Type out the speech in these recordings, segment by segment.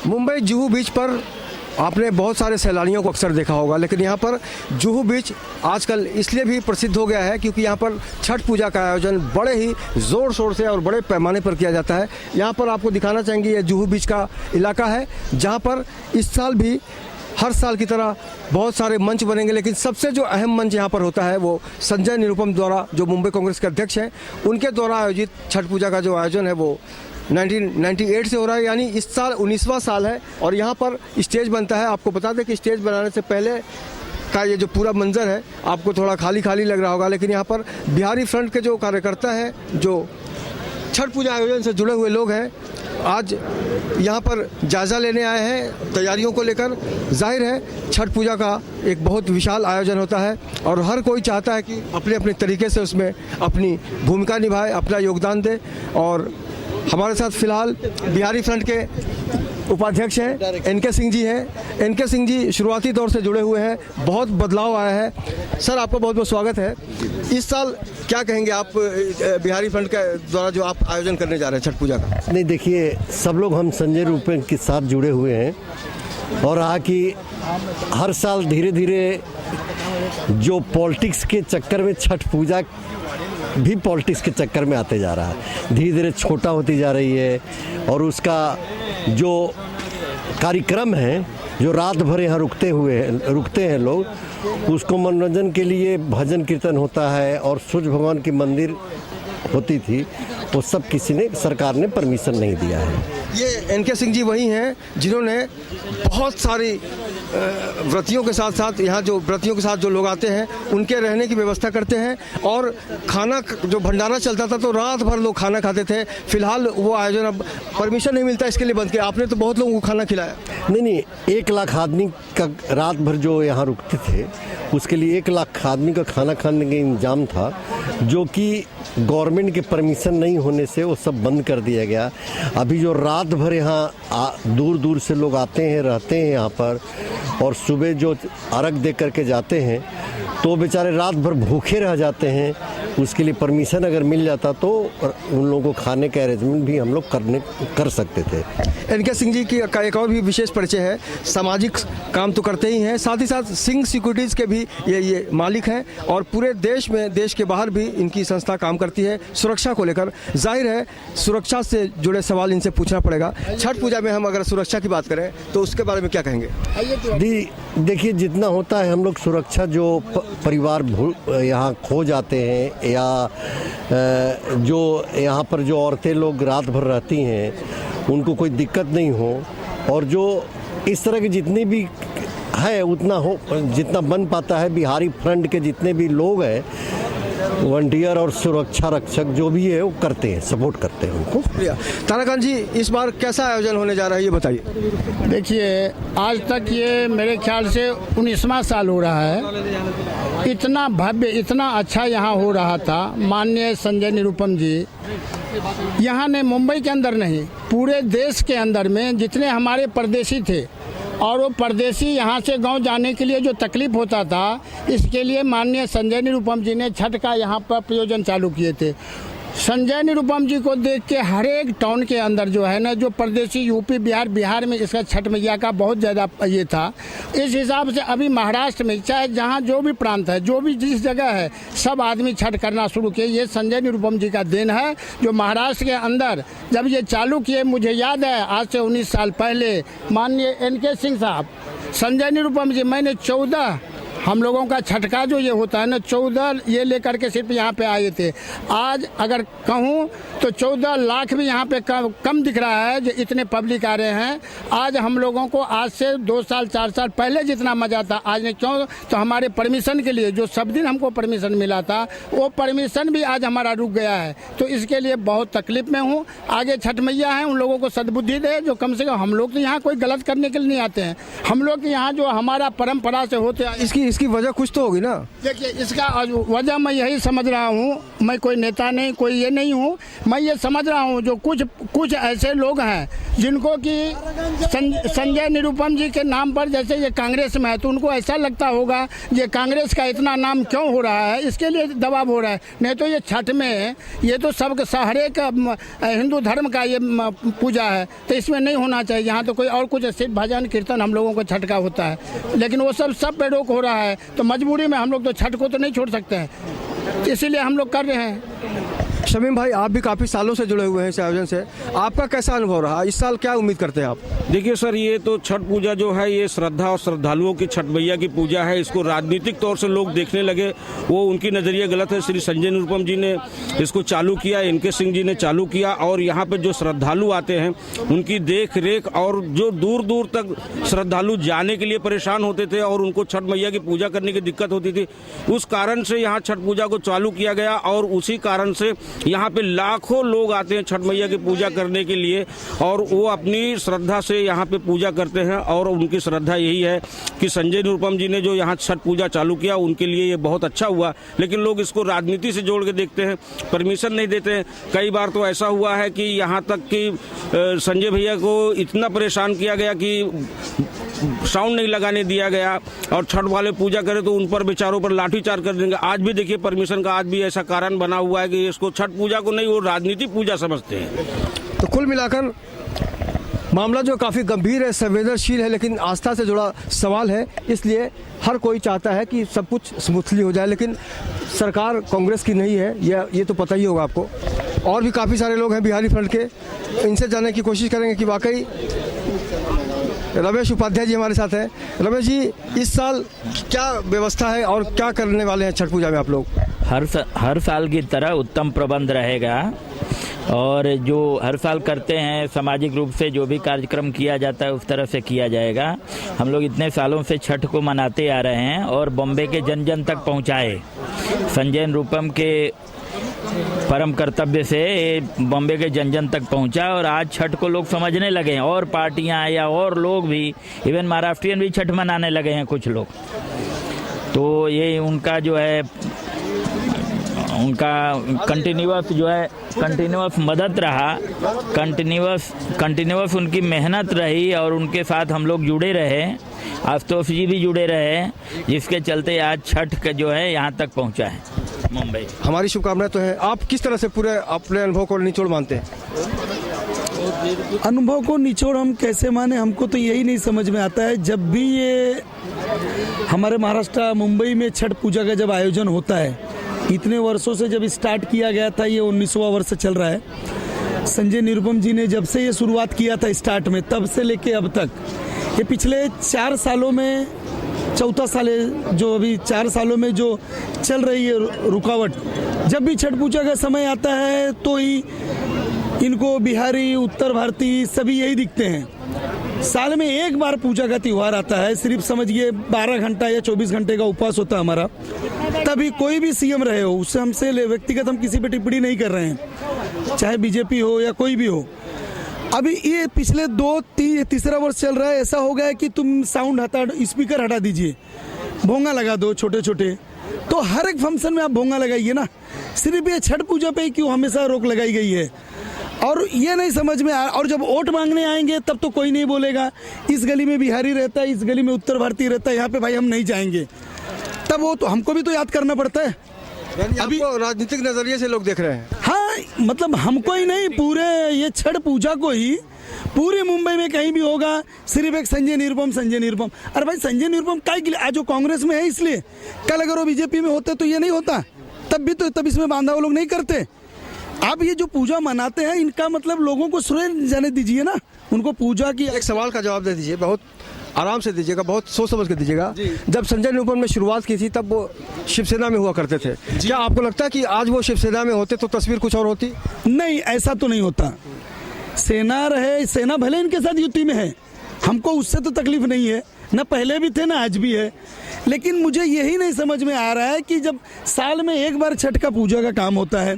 मुंबई जुहू बीच पर आपने बहुत सारे सैलानियों को अक्सर देखा होगा, लेकिन यहाँ पर जुहू बीच आजकल इसलिए भी प्रसिद्ध हो गया है क्योंकि यहाँ पर छठ पूजा का आयोजन बड़े ही ज़ोर शोर से और बड़े पैमाने पर किया जाता है। यहाँ पर आपको दिखाना चाहेंगे, ये जुहू बीच का इलाका है जहाँ पर इस साल भी हर साल की तरह बहुत सारे मंच बनेंगे, लेकिन सबसे जो अहम मंच यहाँ पर होता है वो संजय निरुपम द्वारा, जो मुंबई कांग्रेस के अध्यक्ष हैं, उनके द्वारा आयोजित छठ पूजा का जो आयोजन है वो 1998 से हो रहा है, यानी इस साल 19वां साल है। और यहाँ पर स्टेज बनता है। आपको बता दें कि स्टेज बनाने से पहले का ये जो पूरा मंजर है आपको थोड़ा खाली खाली लग रहा होगा, लेकिन यहाँ पर बिहारी फ्रंट के जो कार्यकर्ता हैं, जो छठ पूजा आयोजन से जुड़े हुए लोग हैं, आज यहाँ पर जायज़ा लेने आए हैं तैयारियों को लेकर। जाहिर है छठ पूजा का एक बहुत विशाल आयोजन होता है और हर कोई चाहता है कि अपने अपने तरीके से उसमें अपनी भूमिका निभाए, अपना योगदान दे। और हमारे साथ फिलहाल बिहारी फ्रंट के उपाध्यक्ष हैं एनके सिंह जी हैं। एनके सिंह जी शुरुआती दौर से जुड़े हुए हैं, बहुत बदलाव आया है। सर, आपका बहुत बहुत स्वागत है। इस साल क्या कहेंगे आप बिहारी फ्रंट के द्वारा जो आप आयोजन करने जा रहे हैं छठ पूजा का? नहीं, देखिए, सब लोग हम संजय निरुपम के साथ जुड़े हुए हैं और रहा कि हर साल धीरे धीरे जो पॉलिटिक्स के चक्कर में छठ पूजा भी पॉलिटिक्स के चक्कर में आते जा रहा है, धीरे धीरे छोटा होती जा रही है। और उसका जो कार्यक्रम है, जो रात भर यहाँ रुकते हैं लोग, उसको मनोरंजन के लिए भजन कीर्तन होता है और सूर्य भगवान की मंदिर होती थी, वो सब सरकार ने परमिशन नहीं दिया है। ये एनके सिंह जी वही हैं जिन्होंने बहुत सारी व्रतियों के साथ साथ यहाँ जो व्रतियों के साथ जो लोग आते हैं उनके रहने की व्यवस्था करते हैं, और खाना जो भंडारा चलता था तो रात भर लोग खाना खाते थे। फिलहाल वो आयोजन अब परमिशन नहीं मिलता, इसके लिए बंद किया। आपने तो बहुत लोगों को खाना खिलाया। नहीं, 1 लाख आदमी का रात भर जो यहाँ रुकते थे उसके लिए 1 लाख आदमी का खाना खाने का इंतजाम था, जो कि गवर्नमेंट के परमिशन नहीं होने से वो सब बंद कर दिया गया। अभी जो रात भर यहाँ दूर दूर से लोग आते हैं, रहते हैं यहाँ पर, और सुबह जो अर्घ दे करके जाते हैं तो बेचारे रात भर भूखे रह जाते हैं। उसके लिए परमिशन अगर मिल जाता तो उन लोगों को खाने का अरेंजमेंट भी हम लोग कर सकते थे। एनके सिंह जी का एक और भी विशेष परिचय है, सामाजिक काम तो करते ही हैं, साथ ही साथ सिंह सिक्योरिटीज़ के भी ये मालिक हैं, और पूरे देश में, देश के बाहर भी इनकी संस्था काम करती है सुरक्षा को लेकर। जाहिर है सुरक्षा से जुड़े सवाल इनसे पूछना पड़ेगा। छठ पूजा में हम अगर सुरक्षा की बात करें तो उसके बारे में क्या कहेंगे? देखिए, जितना होता है हम लोग सुरक्षा, जो परिवार यहाँ खो जाते हैं या जो यहाँ पर जो औरतें लोग रात भर रहती हैं उनको कोई दिक्कत नहीं हो, और जो इस तरह के जितने भी है उतना हो, जितना बन पाता है। बिहारी फ्रंट के जितने भी लोग हैं, वॉलंटियर और सुरक्षा रक्षक जो भी है वो करते हैं, सपोर्ट करते हैं उनको। ताराकांत जी, इस बार कैसा आयोजन होने जा रहा है ये बताइए। देखिए, आज तक ये मेरे ख्याल से 19वां साल हो रहा है। इतना भव्य, इतना अच्छा यहाँ हो रहा था। माननीय संजय निरुपम जी यहाँ ने मुंबई के अंदर नहीं, पूरे देश के अंदर में जितने हमारे परदेशी थे, और वो परदेशी यहाँ से गांव जाने के लिए जो तकलीफ होता था, इसके लिए माननीय संजय निरुपम जी ने छठ का यहाँ पर प्रयोजन चालू किए थे। संजय निरुपम जी को देख के हर एक टाउन के अंदर जो है ना, जो परदेशी यूपी बिहार में इसका छठ मैया का बहुत ज़्यादा ये था। इस हिसाब से अभी महाराष्ट्र में, चाहे जहाँ जो भी प्रांत है, जो भी जिस जगह है, सब आदमी छठ करना शुरू किए। ये संजय निरुपम जी का देन है, जो महाराष्ट्र के अंदर जब ये चालू किए, मुझे याद है आज से 19 साल पहले माननीय एनके सिंह साहब, संजय निरुपम जी, मैंने 14 हम लोगों का छठ का जो ये होता है ना, 14 ये लेकर के सिर्फ यहाँ पे आए थे। आज अगर कहूँ तो 14 लाख भी यहाँ पे कम दिख रहा है, जो इतने पब्लिक आ रहे हैं। आज हम लोगों को आज से 2 साल 4 साल पहले जितना मज़ा था आज नहीं। क्यों? तो हमारे परमिशन के लिए जो सब दिन हमको परमिशन मिला था, वो परमिशन भी आज हमारा रुक गया है। तो इसके लिए बहुत तकलीफ में हूँ। आगे छठ मैया हैं, उन लोगों को सद्बुद्धि दे, जो कम से कम हम लोग तो यहाँ कोई गलत करने के लिए नहीं आते हैं। हम लोग यहाँ जो हमारा परंपरा से होते हैं, इसकी इसकी वजह कुछ तो होगी ना। देखिए, इसका वजह मैं यही समझ रहा हूँ, मैं कोई नेता नहीं, कोई ये नहीं हूँ, मैं ये समझ रहा हूँ जो कुछ ऐसे लोग हैं जिनको कि संजय निरुपम जी के नाम पर, जैसे ये कांग्रेस में है तो उनको ऐसा लगता होगा ये कांग्रेस का इतना नाम क्यों हो रहा है, इसके लिए दबाव हो रहा है। नहीं तो ये छठ में ये तो सब हर एक हिंदू धर्म का ये पूजा है, तो इसमें नहीं होना चाहिए। यहाँ तो कोई और कुछ सिर्फ भजन कीर्तन हम लोगों को छठ का होता है, लेकिन वो सब पे रोक हो रहा है, तो मजबूरी में हम लोग तो छठ को तो नहीं छोड़ सकते हैं, इसीलिए हम लोग कर रहे हैं। शमीम भाई, आप भी काफ़ी सालों से जुड़े हुए हैं इस आयोजन से, आपका कैसा अनुभव रहा इस साल, क्या उम्मीद करते हैं आप? देखिए सर, ये तो छठ पूजा जो है ये श्रद्धा और श्रद्धालुओं की छठ मैया की पूजा है। इसको राजनीतिक तौर से लोग देखने लगे, वो उनकी नज़रिया गलत है। श्री संजय निरुपम जी ने इसको चालू किया, इनके सिंह जी ने चालू किया, और यहाँ पे जो श्रद्धालु आते हैं उनकी देख रेख, और जो दूर दूर तक श्रद्धालु जाने के लिए परेशान होते थे और उनको छठ मैया की पूजा करने की दिक्कत होती थी, उस कारण से यहाँ छठ पूजा को चालू किया गया। और उसी कारण से यहाँ पे लाखों लोग आते हैं छठ मैया की पूजा करने के लिए, और वो अपनी श्रद्धा से यहाँ पे पूजा करते हैं। और उनकी श्रद्धा यही है कि संजय निरुपम जी ने जो यहाँ छठ पूजा चालू किया उनके लिए ये बहुत अच्छा हुआ, लेकिन लोग इसको राजनीति से जोड़ के देखते हैं, परमिशन नहीं देते हैं। कई बार तो ऐसा हुआ है कि यहाँ तक कि संजय भैया को इतना परेशान किया गया कि साउंड नहीं लगाने दिया गया, और छठ वाले पूजा करें तो उन पर बेचारों पर लाठीचार्ज कर देंगे। आज भी देखिए परमिशन का आज भी ऐसा कारण बना हुआ है कि इसको छठ पूजा को नहीं, वो राजनीतिक पूजा समझते हैं। तो कुल मिलाकर मामला जो काफ़ी गंभीर है, संवेदनशील है, लेकिन आस्था से जुड़ा सवाल है, इसलिए हर कोई चाहता है कि सब कुछ स्मूथली हो जाए, लेकिन सरकार कांग्रेस की नहीं है, ये तो पता ही होगा आपको। और भी काफ़ी सारे लोग हैं बिहारी फ्रंट के, इनसे जानने की कोशिश करेंगे कि वाकई। रमेश उपाध्याय जी हमारे साथ हैं। रमेश जी, इस साल क्या व्यवस्था है और क्या करने वाले हैं छठ पूजा में आप लोग? हर साल की तरह उत्तम प्रबंध रहेगा, और जो हर साल करते हैं सामाजिक रूप से जो भी कार्यक्रम किया जाता है उस तरह से किया जाएगा। हम लोग इतने सालों से छठ को मनाते आ रहे हैं और बॉम्बे के जन जन तक पहुंचाए। संजय निरुपम के परम कर्तव्य से बॉम्बे के जन जन तक पहुंचा, और आज छठ को लोग समझने लगे हैं, और पार्टियां या और लोग भी, इवन महाराष्ट्रियन भी छठ मनाने लगे हैं कुछ लोग। तो ये उनका जो है, उनका कंटिन्यूअस मदद रहा, कंटिन्यूअस उनकी मेहनत रही, और उनके साथ हम लोग जुड़े रहे, आशुतोष जी भी जुड़े रहे, जिसके चलते आज छठ का जो है यहाँ तक पहुँचा है मुंबई। हमारी शुभकामनाएं तो है। आप किस तरह से पूरे अपने अनुभव को निचोड़ मानते हैं? अनुभव को निचोड़ हम कैसे माने, हमको तो यही नहीं समझ में आता है। जब भी ये हमारे महाराष्ट्र मुंबई में छठ पूजा का जब आयोजन होता है, इतने वर्षों से जब स्टार्ट किया गया था, ये 19वां वर्ष चल रहा है। संजय निरुपम जी ने जब से ये शुरुआत किया था स्टार्ट में, तब से लेके अब तक, ये पिछले 4 सालों में, चौथा साल है जो अभी 4 सालों में जो चल रही है रुकावट, जब भी छठ पूजा का समय आता है तो ही इनको बिहारी, उत्तर भारतीय सभी यही दिखते हैं। साल में एक बार पूजा का त्यौहार आता है, सिर्फ समझिए 12 घंटा या 24 घंटे का उपवास होता है हमारा, तभी कोई भी सीएम रहे हो, उससे हमसे व्यक्तिगत हम किसी पे टिप्पणी नहीं कर रहे हैं, चाहे बीजेपी हो या कोई भी हो। अभी ये पिछले 2-3 वर्ष चल रहा है, ऐसा हो गया है कि तुम साउंड स्पीकर हटा दीजिए, भोंगा लगा दो छोटे छोटे, तो हर एक फंक्शन में आप भोंगा लगाइए ना, सिर्फ ये छठ पूजा पे क्यों हमेशा रोक लगाई गई है? और ये नहीं समझ में आ, और जब वोट मांगने आएंगे तब तो कोई नहीं बोलेगा इस गली में बिहारी रहता है, इस गली में उत्तर भारतीय रहता है, यहाँ पे भाई हम नहीं जाएंगे, तब वो तो हमको भी तो याद करना पड़ता है। अभी राजनीतिक नजरिए से लोग देख रहे हैं। हाँ, मतलब हमको ही नहीं, पूरे ये छठ पूजा को ही पूरे मुंबई में कहीं भी होगा, सिर्फ एक संजय निरुपम। अरे भाई संजय निरुपम काय के लिए? आज जो कांग्रेस में है इसलिए, कल अगर वो बीजेपी में होते तो ये नहीं होता, तब इसमें बांधा वो लोग नहीं करते। आप ये जो पूजा मनाते हैं, इनका मतलब लोगों को श्रेय जाने दीजिए ना, उनको पूजा की। एक सवाल का जवाब दे दीजिए, बहुत आराम से दीजिएगा, बहुत सोच समझ के दीजिएगा। जब संजय निरुपम ने शुरुआत की थी तब वो शिवसेना में हुआ करते थे, क्या आपको लगता है कि आज वो शिवसेना में होते तो तस्वीर कुछ और होती? नहीं, ऐसा तो नहीं होता। सेना रहे, सेना भले इनके साथ युति में है, हमको उससे तो तकलीफ नहीं है, ना पहले भी थे ना आज भी है, लेकिन मुझे यही नहीं समझ में आ रहा है कि जब साल में एक बार छठ का पूजा का काम होता है,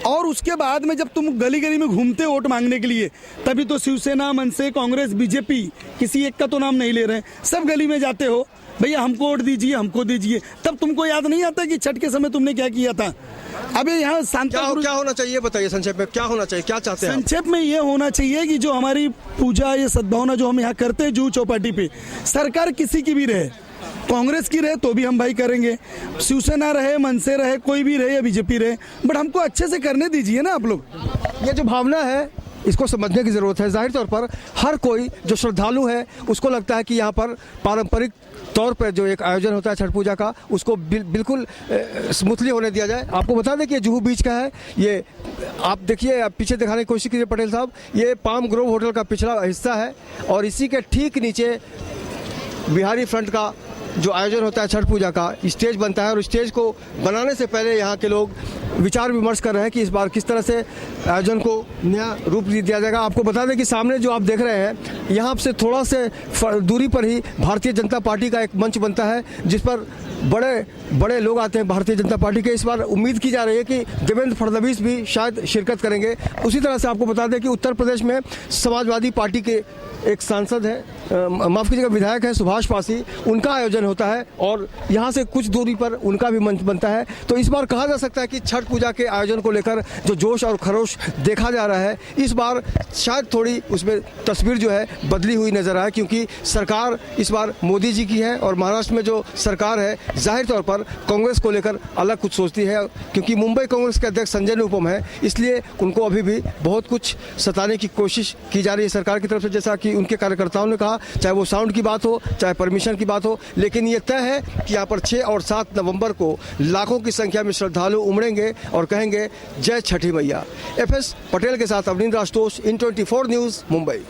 और उसके बाद में जब तुम गली गली में घूमते वोट मांगने के लिए, तभी तो शिवसेना, मनसे, कांग्रेस, बीजेपी, किसी एक का तो नाम नहीं ले रहे हैं, सब गली में जाते हो, भैया हमको वोट दीजिए, हमको दीजिए, तब तुमको याद नहीं आता कि छठ के समय तुमने क्या किया था? अभी यहाँ क्या होना चाहिए बताइए संक्षेप में, क्या होना चाहिए, क्या चाहते हैं? संक्षेप में ये होना चाहिए कि जो हमारी पूजा, ये सद्भावना जो हम यहाँ करते हैं जुहू चौपाटी पे, सरकार किसी की भी रहे, कांग्रेस की रहे तो भी हम भाई करेंगे, शिवसेना रहे, मनसे रहे, कोई भी रहे या बीजेपी रहे, बट हमको अच्छे से करने दीजिए ना आप लोग। ये जो भावना है इसको समझने की ज़रूरत है। जाहिर तौर पर हर कोई जो श्रद्धालु है उसको लगता है कि यहाँ पर पारंपरिक तौर पर जो एक आयोजन होता है छठ पूजा का, उसको बिल्कुल स्मूथली होने दिया जाए। आपको बता दें कि ये जुहू बीच का है। ये आप देखिए, आप पीछे दिखाने की कोशिश कीजिए पटेल साहब, ये पाम ग्रोव होटल का पिछला हिस्सा है और इसी के ठीक नीचे बिहारी फ्रंट का जो आयोजन होता है छठ पूजा का स्टेज बनता है और स्टेज को बनाने से पहले यहाँ के लोग विचार विमर्श कर रहे हैं कि इस बार किस तरह से आयोजन को नया रूप दिया जाएगा। आपको बता दें कि सामने जो आप देख रहे हैं यहाँ से थोड़ा से दूरी पर ही भारतीय जनता पार्टी का एक मंच बनता है जिस पर बड़े बड़े लोग आते हैं भारतीय जनता पार्टी के। इस बार उम्मीद की जा रही है कि देवेंद्र फडणवीस भी शायद शिरकत करेंगे। उसी तरह से आपको बता दें कि उत्तर प्रदेश में समाजवादी पार्टी के एक सांसद है, माफ़ कीजिएगा विधायक है, सुभाष पासी, उनका आयोजन होता है और यहाँ से कुछ दूरी पर उनका भी मंच बनता है। तो इस बार कहा जा सकता है कि छठ पूजा के आयोजन को लेकर जो जोश और खरोश देखा जा रहा है, इस बार शायद थोड़ी उसमें तस्वीर जो है बदली हुई नजर आए, क्योंकि सरकार इस बार मोदी जी की है और महाराष्ट्र में जो सरकार है जाहिर तौर पर कांग्रेस को लेकर अलग कुछ सोचती है, क्योंकि मुंबई कांग्रेस के अध्यक्ष संजय निरुपम है, इसलिए उनको अभी भी बहुत कुछ सताने की कोशिश की जा रही है सरकार की तरफ से। जैसा कि उनके कार्यकर्ताओं ने कहा, चाहे वो साउंड की बात हो, चाहे परमिशन की बात हो, लेकिन ये तय है कि यहाँ पर 6 और 7 नवंबर को लाखों की संख्या में श्रद्धालु उमड़ेंगे और कहेंगे जय छठी मैया। एफएस पटेल के साथ अवनींद्र आशुतोष, इन 24 न्यूज़, मुंबई।